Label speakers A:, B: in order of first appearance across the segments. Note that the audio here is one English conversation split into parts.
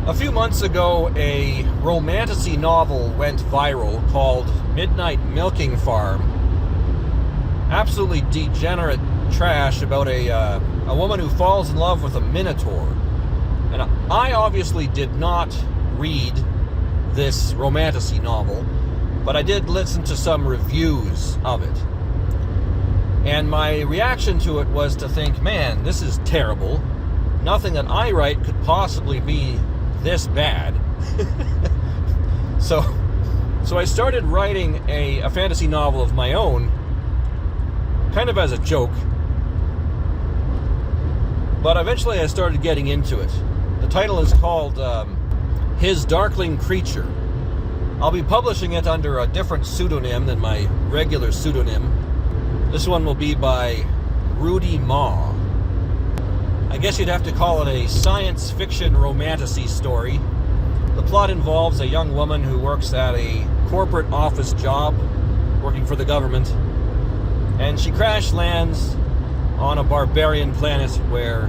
A: A few months ago, a romantasy novel went viral called Midnight Milking Farm. Absolutely degenerate trash about a woman who falls in love with a minotaur. And I obviously did not read this romantasy novel, but I did listen to some reviews of it. And my reaction to it was to think, man, this is terrible. Nothing that I write could possibly be this bad. So I started writing a fantasy novel of my own, kind of as a joke. But eventually I started getting into it. The title is called His Darkling Creature. I'll be publishing it under a different pseudonym than my regular pseudonym. This one will be by Rudy Ma. I guess you'd have to call it a science fiction romantasy story. The plot involves a young woman who works at a corporate office job, working for the government, and she crash lands on a barbarian planet where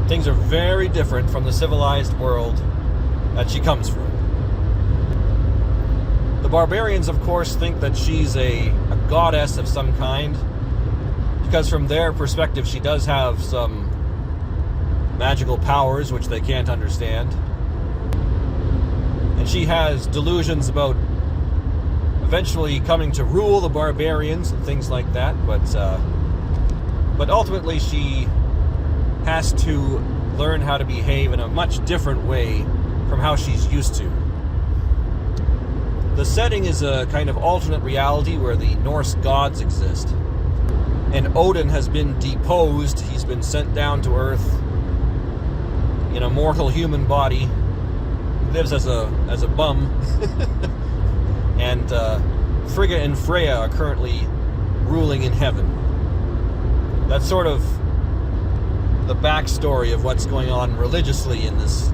A: things are very different from the civilized world that she comes from. The barbarians, of course, think that she's a goddess of some kind, because from their perspective she does have some magical powers which they can't understand. And she has delusions about eventually coming to rule the barbarians and things like that, but ultimately she has to learn how to behave in a much different way from how she's used to. The setting is a kind of alternate reality where the Norse gods exist. And Odin has been deposed. He's been sent down to Earth in a mortal human body. He lives as a bum. And Frigga and Freya are currently ruling in heaven. That's sort of the backstory of what's going on religiously in this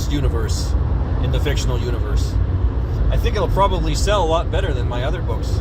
A: universe, in the fictional universe. I think it'll probably sell a lot better than my other books.